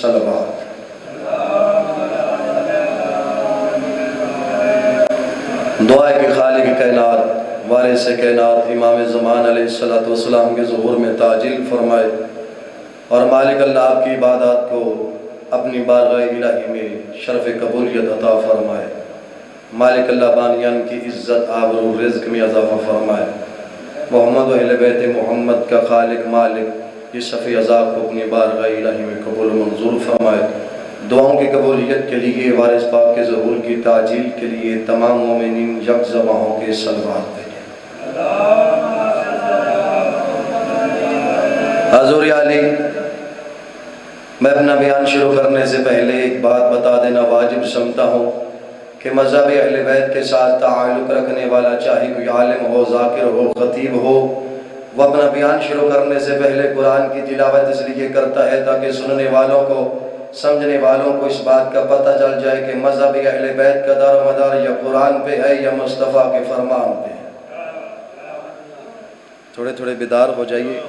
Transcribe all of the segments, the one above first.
صلوات۔ دعا ہے کہ خالق کائنات وارث کائنات امام زمان علیہ السلام کے ظہور میں تعجیل فرمائے، اور مالک اللہ آپ کی عبادات کو اپنی بارگاہ الہی میں شرف قبولیت عطا فرمائے۔ مالک اللہ بانیان کی عزت آبرو رزق میں اضافہ فرمائے۔ محمد و اہل بیت محمد کا خالق مالک یہ صفی عذاب کو اپنی بارگاہ الہی میں قبول و منظور فرمائے۔ دعاؤں کی قبولیت کے لیے وارث پاک کے ظہور کی تعجیل کے لیے تمام مومنین یک زباں ہو کے صلوات دیں۔ حضور علی، میں اپنا بیان شروع کرنے سے پہلے ایک بات بتا دینا واجب سمجھتا ہوں کہ مذہب اہل بیت کے ساتھ تعلق رکھنے والا چاہے کوئی عالم ہو، ذاکر ہو، خطیب ہو، وہ اپنا بیان شروع کرنے سے پہلے قرآن کی تلاوت اس لیے کرتا ہے تاکہ سننے والوں کو، سمجھنے والوں کو اس بات کا پتہ چل جائے کہ مذہب اہل بیت کا دار و مدار یا قرآن پہ ہے یا مصطفیٰ کے فرمان پہ ہے۔ تھوڑے تھوڑے بیدار ہو جائیے،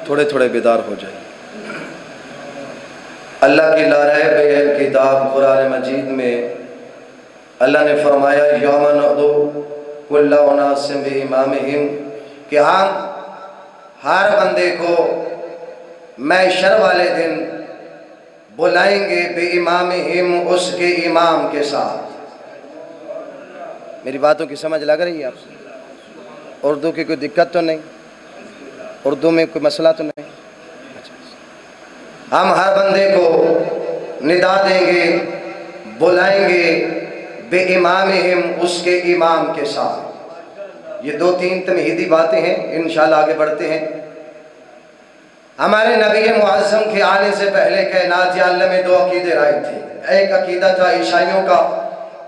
تھوڑے تھوڑے بیدار ہو جائیے۔ اللہ کی لاریب ایک کتاب قرآن مجید میں اللہ نے فرمایا یوم ندعو کل اناس بامامہم، کہ ہم ہر بندے کو محشر والے دن بلائیں گے بے امامہم، اس کے امام کے ساتھ۔ میری باتوں کی سمجھ لگ رہی ہے آپ سے؟ اردو کی کوئی دقت تو نہیں؟ اردو میں کوئی مسئلہ تو نہیں؟ ہم ہر بندے کو ندا دیں گے، بلائیں گے بے امامہم، اس کے امام کے ساتھ۔ یہ دو تین تمہیدی باتیں ہیں، انشاءاللہ آگے بڑھتے ہیں۔ ہمارے نبی معظم کے آنے سے پہلے کائنات عالم میں دو عقیدے رائج تھے۔ ایک عقیدہ تھا عیسائیوں کا،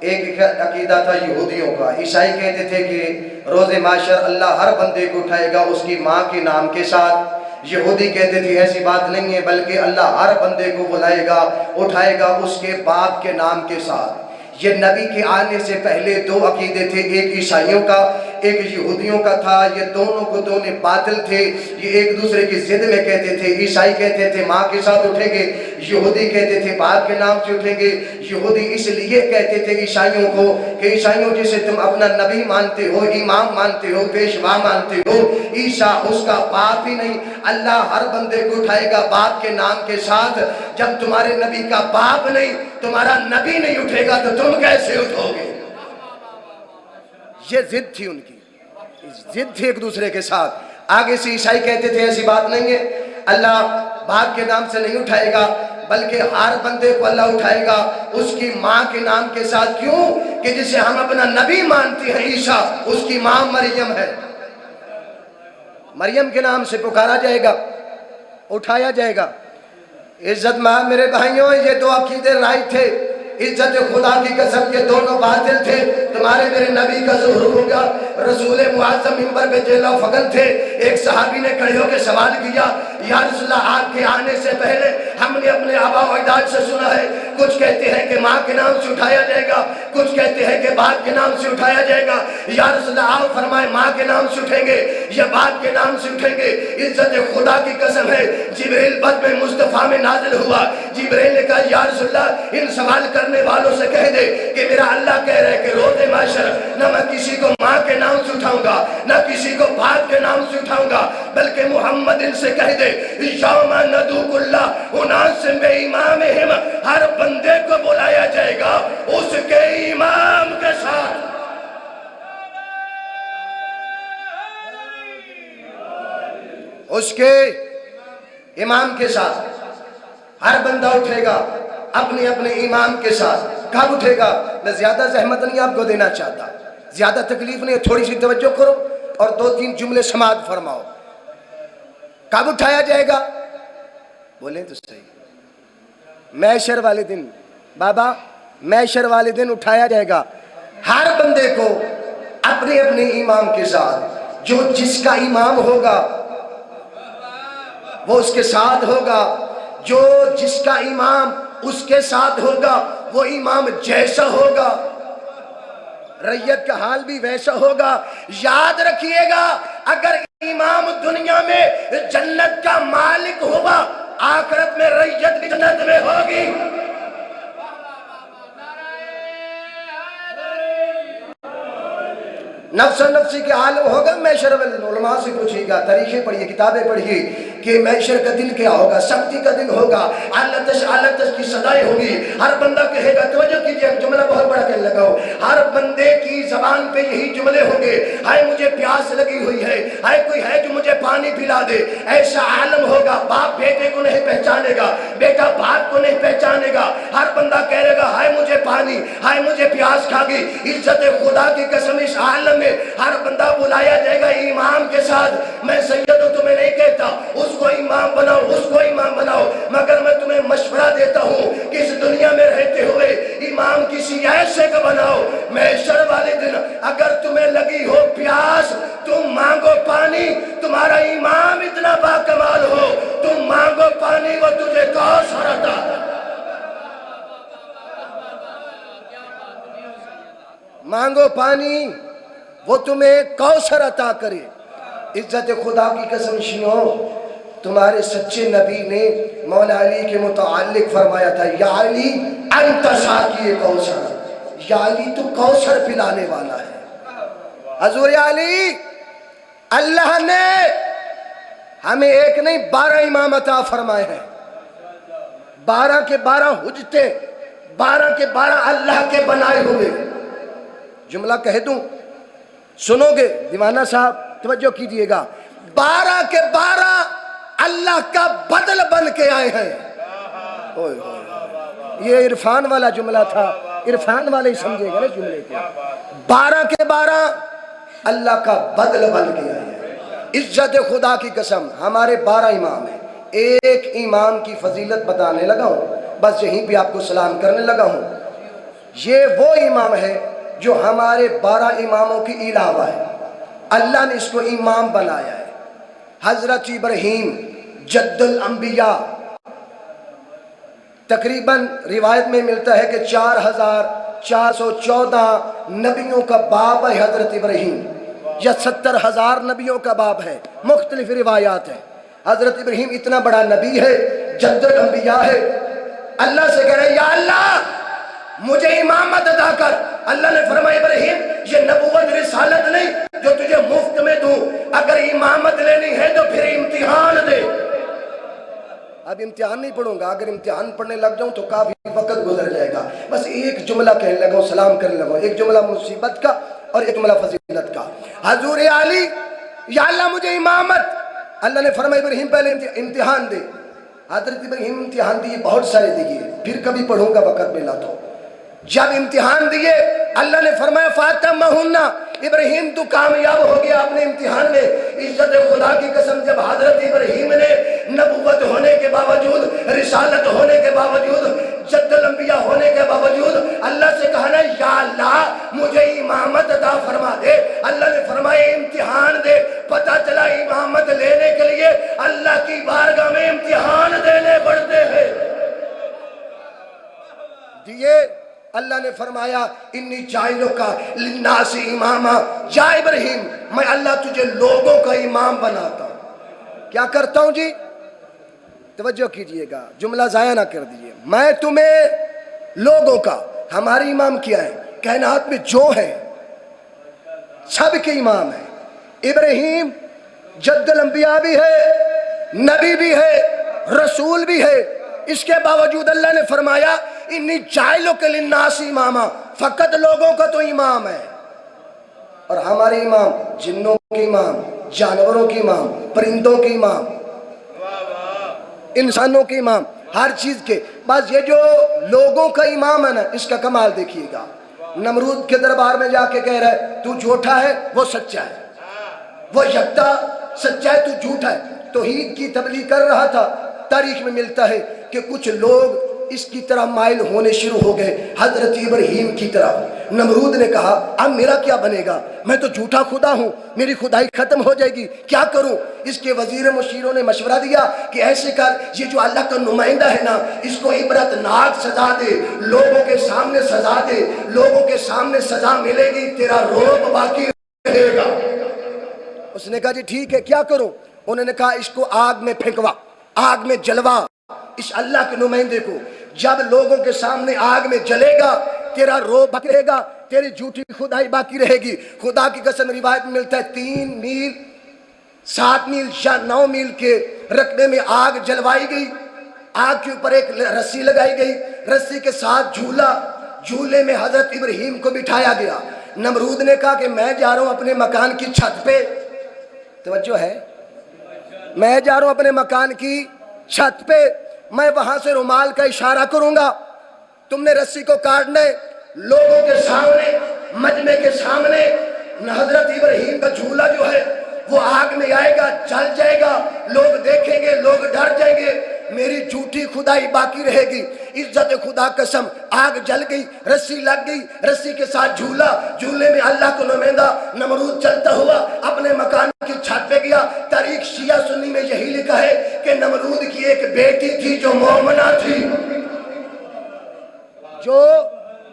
ایک عقیدہ تھا یہودیوں کا۔ عیسائی کہتے تھے کہ روز معاشر اللہ ہر بندے کو اٹھائے گا اس کی ماں کے نام کے ساتھ۔ یہودی کہتے تھے ایسی بات نہیں ہے، بلکہ اللہ ہر بندے کو بلائے گا، اٹھائے گا اس کے باپ کے نام کے ساتھ۔ یہ نبی کے آنے سے پہلے دو عقیدے تھے، ایک عیسائیوں کا، ایک یہودیوں کا تھا۔ یہ دونوں کو دونوں باطل تھے، یہ ایک دوسرے کی ضد میں کہتے تھے۔ عیسائی کہتے تھے ماں کے ساتھ اٹھیں گے، یہودی کہتے تھے باپ کے نام سے اٹھیں گے۔ یہودی اس لیے کہتے تھے عیسائیوں کو کہ عیسائیوں جسے تم اپنا نبی مانتے ہو، امام مانتے ہو، پیشوا مانتے ہو، عیسیٰ اس کا باپ ہی نہیں۔ اللہ ہر بندے کو اٹھائے گا باپ کے نام کے ساتھ۔ جب تمہارے نبی کا باپ نہیں، تمہارا نبی نہیں اٹھے گا تو تم کیسے اٹھو گے؟ یہ ضد تھی ان کی، ضد تھی ایک دوسرے کے ساتھ۔ آگے سے عیسائی کہتے تھے ایسی بات نہیں ہے، اللہ باپ کے نام سے نہیں اٹھائے گا، بلکہ ہر بندے کو اللہ اٹھائے گا اس کی ماں کے نام کے ساتھ۔ کیوں کہ جسے ہم اپنا نبی مانتے ہیں عیسیٰ، اس کی ماں مریم ہے، مریم کے نام سے پکارا جائے گا، اٹھایا جائے گا۔ عزت ماں میرے بھائیوں، یہ دو عقیدے رائج تھے۔ عزت خدا کی قسم یہ دونوں باطل تھے۔ تمہارے میرے نبی کا ظہور ہو گیا، رسول معظم منبر پہ جیلا فگن تھے۔ ایک صحابی نے کھڑے ہو کے سوال کیا، یا رسول اللہ آپ کے آنے سے پہلے ہم نے اپنے آبا و اجداد سے سنا ہے، کچھ کہتے ہیں کہ ماں کے نام سے اٹھایا جائے گا، کچھ کہتے ہیں کہ باپ کے نام سے اٹھایا جائے گا۔ یا رسول اللہ آپ فرمائے ماں کے نام سے اٹھیں گے یا باپ کے نام سے اٹھیں گے؟ عزت خدا کی قسم ہے، جبریل بد میں مصطفیٰ میں نازل ہوا۔ جبریل نے کہا یا رسول اللہ ان سوال کرنے والوں سے کہہ دے کہ میرا اللہ کہہ رہے کہ روز محشر نہ میں کسی کو ماں کے نام سے اٹھاؤں گا، نہ کسی کو باپ کے نام سے اٹھاؤں گا، بلکہ محمد ان سے کہہ دے یوم ندعو کل اناس بامامہم، ہر بندے کو بلایا جائے گا اس کے امام کے ساتھ۔ اس کے امام کے ساتھ ہر بندہ اٹھے گا اپنے اپنے امام کے ساتھ۔ کب اٹھے گا؟ میں زیادہ زحمت نہیں آپ کو دینا چاہتا، زیادہ تکلیف نہیں، تھوڑی سی توجہ کرو اور دو تین جملے سماعت فرماؤ۔ کب اٹھایا جائے گا؟ بولیں تو صحیح۔ محشر والے دن بابا، محشر والے دن اٹھایا جائے گا ہر بندے کو اپنے اپنے امام کے ساتھ۔ جو جس کا امام ہوگا وہ اس کے ساتھ ہوگا، جو جس کا امام اس کے ساتھ ہوگا وہ امام جیسا ہوگا، رعیت کا حال بھی ویسا ہوگا۔ یاد رکھیے گا اگر امام دنیا میں جنت کا مالک ہوگا، آخرت میں رعیت بھی جنت نفس نفسی کے عالم ہوگا، محشر والے علماء سے پوچھے گا، تاریخیں پڑھیے، کتابیں پڑھیے کہ محشر کا دن کیا ہوگا، سختی کا دن ہوگا، آلتش کی صدائیں ہوگی، ہر بندہ کہے گا، توجہ کیجئے ایک جملہ بہت بڑا کہنے لگا ہوں، ہر بندے کی زبان پہ یہی جملے ہوں گے، ہائے مجھے پیاس لگی ہوئی ہے، ہائے کوئی ہے جو مجھے پانی پلا دے۔ ایسا عالم ہوگا، باپ بیٹے کو نہیں پہچانے گا، بیٹا باپ کو نہیں پہچانے گا، ہر بندہ کہے گا ہائے مجھے پانی، ہائے مجھے پیاس کھا گئی۔ عزت خدا کی قسم اس عالم میں ہر بندہ بلایا جائے گا امام کے ساتھ۔ میں سید ہوں تمہیں نہیں کہتا اس کو امام بناؤ، اس کو امام بناؤ، مگر میں تمہیں مشورہ دیتا ہوں کہ اس دنیا میں رہتے ہوئے امام کسی ایسے کا بناؤ، محشر والے دن اگر تمہیں لگی ہو پیاس تم مانگو پانی، تمہارا امام اتنا باکمال ہو، تم مانگو پانی وہ تجھے کوثر عطا۔ مانگو پانی وہ تمہیں کوثر عطا کرے۔ عزت خدا کی قسم شیعوں، تمہارے سچے نبی نے مولا علی کے متعلق فرمایا تھا، یا علی انت ساقی کوثر، یا علی تو کوثر پلانے والا ہے۔ حضور علی، اللہ نے ہمیں ایک نہیں 12 امام عطا فرمائے ہیں، 12 کے 12 حجتیں، 12 کے 12 اللہ کے بنائے ہوئے۔ جملہ کہہ دوں سنو گے دیوانہ صاحب، توجہ کیجئے گا، 12 کے 12 اللہ کا بدل بن کے آئے ہیں۔ یہ عرفان والا جملہ تھا، عرفان والے ہی سمجھے گا نا جملے کو۔ 12 کے 12 اللہ کا بدل بن کے آئے ہیں۔ عزت خدا کی قسم ہمارے 12 امام ہیں، ایک امام کی فضیلت بتانے لگا ہوں، بس یہیں پہ آپ کو سلام کرنے لگا ہوں۔ یہ وہ امام ہے جو ہمارے 12 اماموں کی علاوہ ہے، اللہ نے اس کو امام بنایا ہے۔ حضرت ابراہیم جد الانبیاء، تقریباً روایت میں ملتا ہے کہ 4414 نبیوں کا باپ ہے حضرت ابراہیم، یا 70,000 نبیوں کا باپ ہے، مختلف روایات ہیں۔ حضرت ابراہیم اتنا بڑا نبی ہے، جد الانبیاء ہے، اللہ سے کہہ رہے ہیں یا اللہ مجھے امامت عطا کر۔ اللہ نے فرمایا ابراہیم یہ نبوت رسالت نہیں جو تجھے مفت میں دوں، اگر امامت لینی ہے تو پھر امتحان دے۔ اب امتحان نہیں پڑھوں گا، اگر امتحان پڑھنے لگ جاؤں تو کافی وقت گزر جائے گا، بس ایک جملہ کہنے لگا ہوں، سلام کرنے لگا ہوں، ایک جملہ مصیبت کا اور ایک جملہ فضیلت کا۔ حضور علی، یا اللہ مجھے امامت، اللہ نے فرمایا ابراہیم پہلے امتحان دے۔ حضرت ابراہیم امتحان دیے، بہت سارے دیے، پھر کبھی پڑھوں گا وقت ملا تو۔ جب امتحان دیے اللہ نے فرمایا فاتمہن، ابراہیم تو کامیاب ہو گیا اپنے امتحان میں۔ عزت خدا کی قسم جب حضرت ابراہیم نے نبوت ہونے کے باوجود، رسالت ہونے کے باوجود، جد الانبیاء ہونے کے باوجود اللہ سے کہا نا یا اللہ مجھے امامت عطا فرما دے، اللہ نے فرمایا امتحان دے۔ پتہ چلا امامت لینے کے لیے اللہ کی بارگاہ میں امتحان دینے پڑتے ہیں۔ دیے اللہ نے فرمایا انی جائلوں کا للناس اماما، یا ابراہیم میں اللہ تجھے لوگوں کا امام بناتا ہوں۔ کیا کرتا ہوں جی؟ توجہ کیجئے گا، جملہ ضائع نہ کر دیجئے۔ میں تمہیں لوگوں کا، ہمارے امام کیا ہے؟ کائنات میں جو ہے سب کے امام ہیں۔ ابراہیم جد الانبیاء بھی ہے، نبی بھی ہے، رسول بھی ہے، اس کے باوجود اللہ نے فرمایا انی جائلک للناس اماما، فقط لوگوں کا تو امام ہے۔ اور ہمارے امام جنوں کے امام، جانوروں کے امام، پرندوں کے امام، انسانوں کے امام، ہر چیز کے۔ بس یہ جو لوگوں کا امام ہے نا، اس کا کمال دیکھیے گا۔ نمرود کے دربار میں جا کے کہہ رہا ہے تو جھوٹا ہے وہ سچا ہے، وہ یکتا سچا ہے تو جھوٹا ہے۔ توحید کی تبلیغ کر رہا تھا، تاریخ میں ملتا ہے کہ کچھ لوگ اس کی طرح مائل ہونے شروع ہو گئے حضرت ابراہیم کی طرح۔ نمرود نے کہا اب میرا کیا بنے گا، میں تو جھوٹا خدا ہوں، میری خدائی ختم ہو جائے گی، کیا کروں؟ اس کے وزیر مشیروں نے مشورہ دیا کہ ایسے کر، یہ جو اللہ کا نمائندہ ہے نا اس کو عبرت ناک سزا دے، لوگوں کے سامنے سزا دے، لوگوں کے سامنے سزا ملے گی، تیرا روب باقی رہے گا۔ اس نے کہا جی ٹھیک ہے، کیا کروں؟ انہوں نے کہا اس کو آگ میں پھینکوا، آگ میں جلوا اس اللہ کے نمائندے کو، جب لوگوں کے سامنے آگ میں جلے گا تیرا روب بکے گا، تیری جھوٹی خدائی باقی رہے گی. خدا کی قسم روایت میں ملتا ہے 3 میل 7 میل یا 9 میل کے رقبے میں آگ جلوائی گئی. آگ کے اوپر ایک رسی لگائی گئی, رسی کے ساتھ جھولا, جھولے میں حضرت ابراہیم کو بٹھایا گیا. نمرود نے کہا کہ میں جا رہا ہوں اپنے مکان کی چھت پہ, توجہ ہے, میں جا رہا ہوں اپنے مکان کی چھت پہ, میں وہاں سے رومال کا اشارہ کروں گا, تم نے رسی کو کاٹنا ہے. لوگوں کے سامنے, مجمع کے سامنے حضرت ابراہیم کا جھولا جو ہے وہ آگ میں آئے گا, جل جائے گا, لوگ دیکھیں گے, لوگ ڈر جائیں گے, میری جھوٹی خدائی باقی رہے گی. عزت خدا قسم, آگ جل گئی, رسی لگ گئی, رسی کے ساتھ جھولا, جھولے میں اللہ کو نمائندہ نمرود چلتا ہوا اپنے مکان کی چھت پہ گیا. تاریخ شیعہ سنی میں یہی لکھا ہے کہ نمرود کی ایک بیٹی تھی جو مومنہ تھی, جو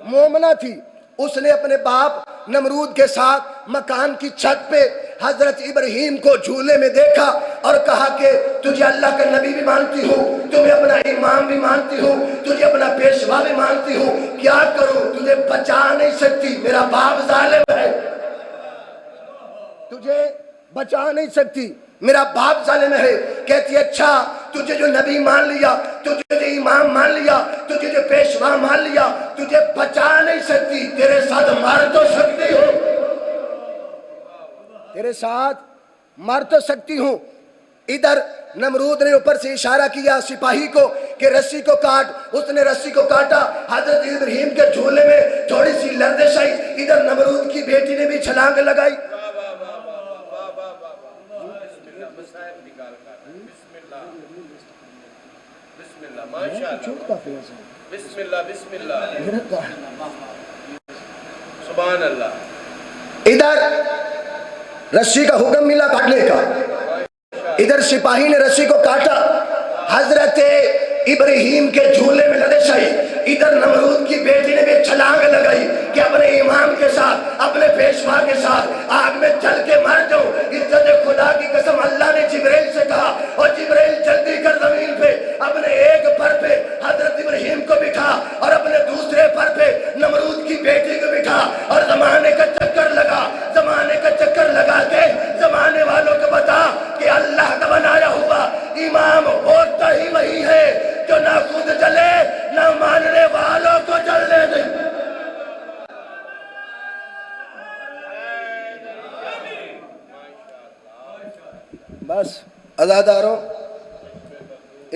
مومنہ تھی. اس نے اپنے باپ نمرود کے ساتھ مکان کی چھت پہ حضرت ابراہیم کو جھولے میں دیکھا اور کہا کہ تجھے اللہ کا نبی بھی مانتی ہوں, تمہیں اپنا امام بھی مانتی ہوں, تجھے اپنا پیشوا بھی مانتی ہوں, کیا کروں, تجھے بچا نہیں سکتی, میرا باپ ظالم ہے, تجھے بچا نہیں سکتی, میرا باپ ظالم ہے. کہتی اچھا تجھے جو نبی مان لیا, تجھے جو امام مان لیا, تجھے جو پیشوا مان لیا, تجھے بچا نہیں سکتی, تیرے ساتھ مر تو سکتی ہوں, تیرے ساتھ مر تو سکتی ہوں. ادھر نمرود نے اوپر سے اشارہ کیا سپاہی کو کہ رسی کو کاٹ, اس نے رسی کو کاٹا. حضرت ابراہیم کے جھولے میں تھوڑی سی لرزش آئی, ادھر نمرود کی بیٹی نے بھی چھلانگ لگائی. بسم اللہ بسم اللہ سبحان اللہ. ادھر رسی کا حکم ملا کاٹنے کا, ادھر سپاہی نے رسی کو کاٹا, حضرت ابراہیم کے جھولے میں لرزش آئی. ادھر نمرود کی بیٹی نے بھی چھلانگ لگائی کہ اپنے امام کے ساتھ, اپنے پیشوا کے ساتھ آگ میں جل کے مر جاؤں. عزت خدا کی قسم اللہ نے جبریل سے کہا, اور جبریل جلدی کر زمین پہ اپنے ایک پر پہ حضرت ابراہیم کو بٹھا اور اپنے دوسرے پر پہ نمرود کی بیٹی کو بٹھا, اور زمانے کا چکر لگا, زمانے کا چکر لگا کے زمانے والوں کو بتا کہ اللہ کا بنایا ہوا امام ہوتا ہی وہی ہے جو نہ خود جلے نہ ماننے والوں کو جلنے دے. بس عزاداروں,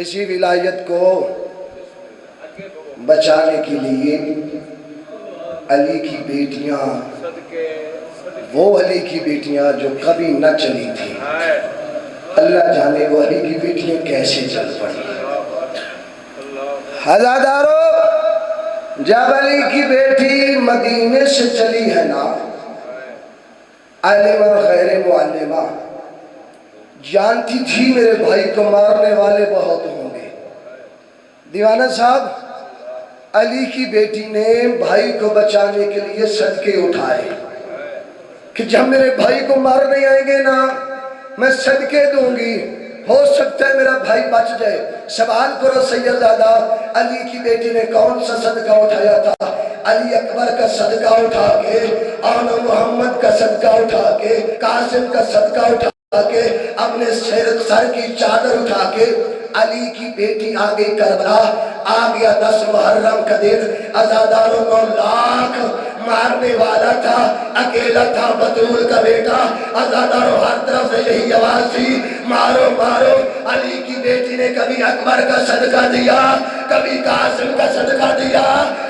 اسی ولایت کو بچانے کے لیے علی کی بیٹیاں, وہ علی کی بیٹیاں جو کبھی نہ چلی تھی, اللہ جانے وہ علی کی بیٹیاں کیسے چل پڑی. عزاداروں, جب علی کی بیٹی مدینے سے چلی ہے نا, عالمہ غیر معلمہ, جانتی تھی میرے بھائی کو مارنے والے بہت ہوں گے. دیوانہ صاحب, علی کی بیٹی نے بھائی کو بچانے کے لیے صدقے اٹھائے کہ جب میرے بھائی کو مارنے آئیں گے نا میں صدقے دوں گی, ہو سکتا ہے میرا بھائی بچ جائے. سوال کرو سیدزادہ, علی کی بیٹی نے کون سا صدقہ اٹھایا تھا؟ علی اکبر کا صدقہ اٹھا کے, آن محمد کا صدقہ اٹھا کے, قاسم کا صدقہ اٹھا کے, اپنے سر کی چادر اٹھا کے علی کی بیٹی آگے کربلا. آ گیا 10 محرم کا دن, عزاداروں 9 لاکھ مارنے والا تھا, اکیلا تھا بطول کا بیٹا. عزاداروں ہر طرف سے یہی آواز تھی, مارو مارو. علی کی بیٹی نے کبھی اکبر کا صدقہ دیا, کبھی قاسم کا صدقہ دیا,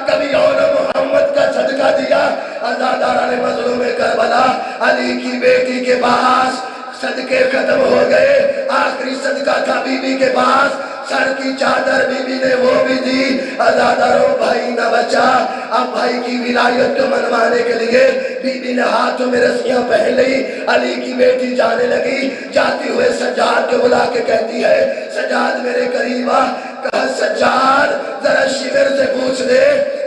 کبھی اون محمد کا صدقہ دیا. عزادارہ نے مظلوم کربلا, علی کی بیٹی کے پاس صدقے ختم ہو گئے, آخری صدقہ تھا بی بی کے پاس, سر کی چادر بی بی نے وہ بھی دی. عزاداروں, بھائی نہ بچا. اب بھائی کی ولایت کو منوانے کے لیے بی بی نے ہاتھوں میں رسیاں پہن لی. علی کی بیٹی جانے لگی, جاتی ہوئے سجاد کو بلا کے کہتی ہے, سجاد میرے قریب آ. کہا سجاد ذرا شمر سے پوچھ لے،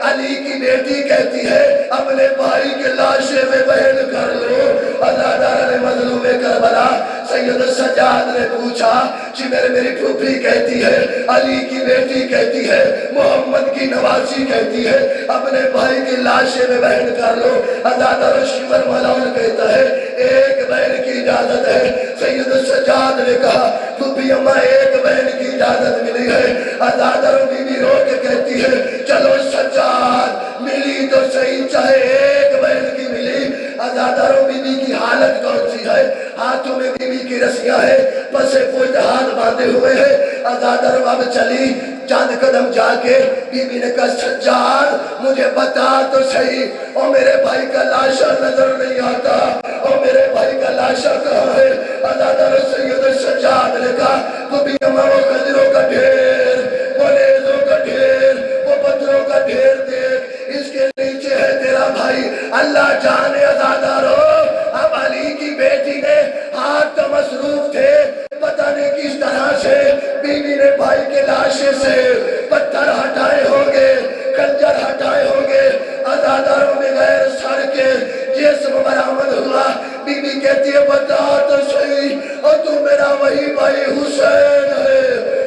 علی کی بیٹی کہتی ہے اپنے بھائی کے لاشے میں بہن کر لو۔ عزادار نے مظلوم کربلا سید سجاد نے پوچھا، شمر میری پھوپھی کہتی ہے، علی کی بیٹی کہتی ہے، محمد کی نواسی کہتی ہے، اپنے بھائی کی لاشے میں بہن کر لو۔ عزادار شمر ملعون کہتا ہے ایک بہن کی اجازت ہے۔ سید سجاد نے کہا پھوپھی اماں ایک بہن کی اجازت ملی ہے۔ عزادار بی بی رو کے کہتی ہے چلو سجاد ملی تو صحیح، چاہے ایک بہن کی ملی۔ عزادار بی بی کی حالت کون سی ہے؟ ہاتھوں میں بی بی کی رسیاں ہیں، پسے پوچھ ہاتھ باندھے ہوئے ہیں۔ عزادار اب چلی چاند قدم جا کے بی بی نے کہا سجاد مجھے بتا تو صحیح، اور میرے بھائی کا لاشا نظر نہیں آتا، اور میرے بھائی کا لاشا کہاں ہے؟ عزادار سید سجاد نے کہا پھوپھی اماں وہ خضروں کا ڈھیر، وہ نیزوں کا ڈھیر، وہ پتھروں کا ڈھیر دیکھ، اس کے نیچے ہے تیرا بھائی۔ اللہ جانے عزادارو اب علی کی بیٹی نے ہاتھ تو مصروف تھے، پتہ نہیں کس طرح سے بی بی نے بھائی کے لاشے سے پتھر ہٹائے ہوگے، خنجر ہٹائے ہوگے۔ عزاداروں میں غیر سر کے جسم برآمد ہوا۔ بی بی کہتی ہے بتا تو صحیح، اور تو میرا وہی بھائی حسین ہے،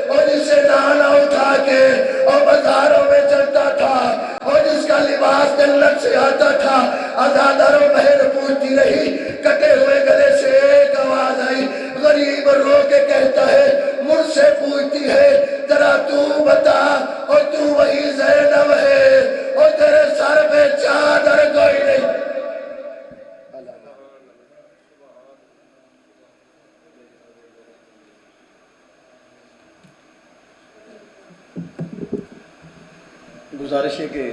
اور جسے نانا اٹھا کے اور بازاروں میں چلتا تھا، اور جس کا لباس جنت سے آتا تھا۔ عزاداروں بہن پوچھتی رہی، کٹے ہوئے گلے سے ایک آواز آئی، غریب رو کے کہتا ہے مجھ سے پوچھتی ہے ذرا تو بتا، اور تو وہی زینب ہے، اور تیرے سر پہ چادر کوئی نہیں۔ گزارش ہے کہ